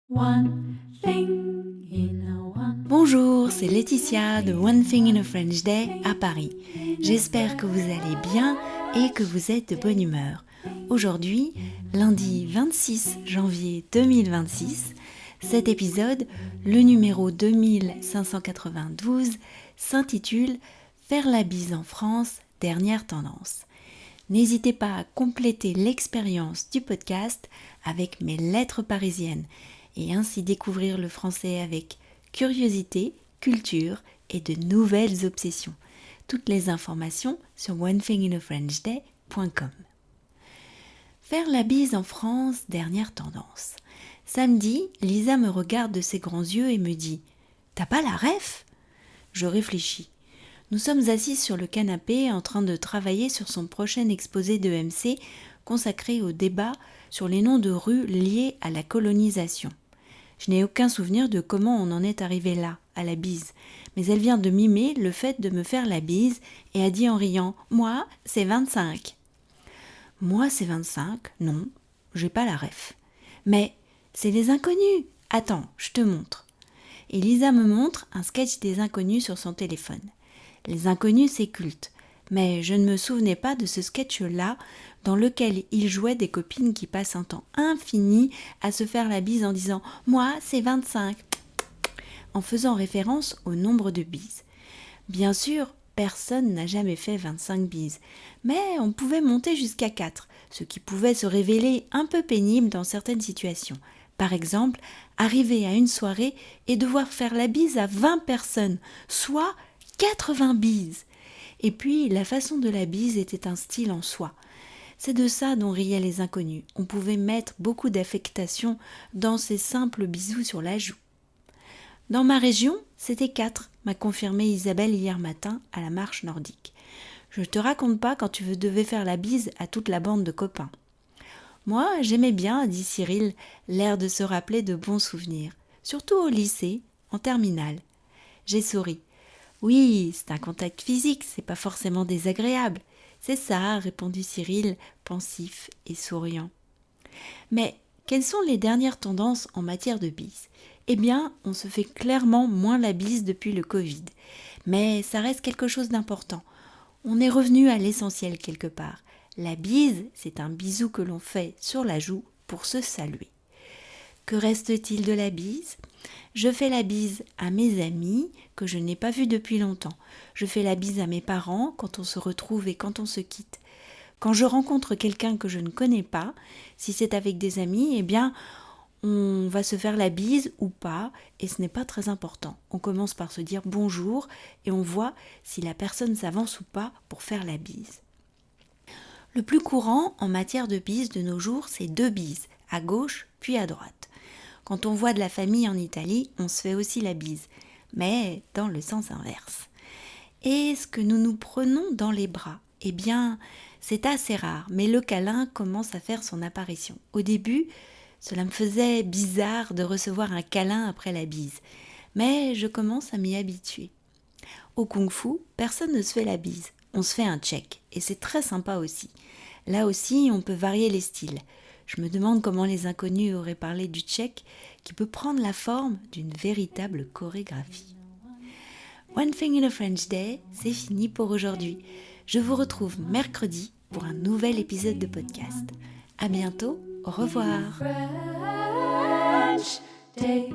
One thing in a one. Bonjour, c'est Laetitia de One Thing in a French Day à Paris. J'espère que vous allez bien et que vous êtes de bonne humeur. Aujourd'hui, lundi 26 janvier 2026, cet épisode, le numéro 2592, s'intitule « Faire la bise en France, dernière tendance ». N'hésitez pas à compléter l'expérience du podcast avec mes lettres parisiennes et ainsi découvrir le français avec curiosité, culture et de nouvelles obsessions. Toutes les informations sur onethinginafrenchday.com. Faire la bise en France, dernière tendance. Samedi, Lisa me regarde de ses grands yeux et me dit « T'as pas la ref ?» Je réfléchis. Nous sommes assis sur le canapé en train de travailler sur son prochain exposé d'EMC consacré au débat sur les noms de rues liés à la colonisation. Je n'ai aucun souvenir de comment on en est arrivé là, à la bise, mais elle vient de mimer le fait de me faire la bise et a dit en riant « Moi, c'est 25 ». Moi, c'est 25 ? Non, j'ai pas la ref. Mais c'est les inconnus. Attends, je te montre. Et Lisa me montre un sketch des inconnus sur son téléphone. Les inconnus, c'est culte. Mais je ne me souvenais pas de ce sketch-là dans lequel il jouait des copines qui passent un temps infini à se faire la bise en disant « Moi, c'est 25 » en faisant référence au nombre de bises. Bien sûr, personne n'a jamais fait 25 bises, mais on pouvait monter jusqu'à 4, ce qui pouvait se révéler un peu pénible dans certaines situations. Par exemple, arriver à une soirée et devoir faire la bise à 20 personnes, soit 80 bises. Et puis, la façon de la bise était un style en soi. C'est de ça dont riaient les inconnus. On pouvait mettre beaucoup d'affectation dans ces simples bisous sur la joue. Dans ma région, c'était 4, m'a confirmé Isabelle hier matin à la marche nordique. Je te raconte pas quand tu devais faire la bise à toute la bande de copains. Moi, j'aimais bien, dit Cyril, l'air de se rappeler de bons souvenirs, surtout au lycée, en terminale. J'ai souri. Oui, c'est un contact physique, c'est pas forcément désagréable. C'est ça, répondit Cyril, pensif et souriant. Mais quelles sont les dernières tendances en matière de bise ? Eh bien, on se fait clairement moins la bise depuis le Covid. Mais ça reste quelque chose d'important. On est revenu à l'essentiel quelque part. La bise, c'est un bisou que l'on fait sur la joue pour se saluer. Que reste-t-il de la bise ? Je fais la bise à mes amis que je n'ai pas vus depuis longtemps. Je fais la bise à mes parents quand on se retrouve et quand on se quitte. Quand je rencontre quelqu'un que je ne connais pas, si c'est avec des amis, eh bien, on va se faire la bise ou pas, et ce n'est pas très important. On commence par se dire bonjour et on voit si la personne s'avance ou pas pour faire la bise. Le plus courant en matière de bise de nos jours, c'est 2 bises, à gauche puis à droite. Quand on voit de la famille en Italie, on se fait aussi la bise, mais dans le sens inverse. Est-ce que nous nous prenons dans les bras ? Eh bien, c'est assez rare, mais le câlin commence à faire son apparition. Au début, cela me faisait bizarre de recevoir un câlin après la bise, mais je commence à m'y habituer. Au kung-fu, personne ne se fait la bise, on se fait un check, et c'est très sympa aussi. Là aussi, on peut varier les styles. Je me demande comment les inconnus auraient parlé du check qui peut prendre la forme d'une véritable chorégraphie. One Thing in a French Day, c'est fini pour aujourd'hui. Je vous retrouve mercredi pour un nouvel épisode de podcast. À bientôt, au revoir. French Day.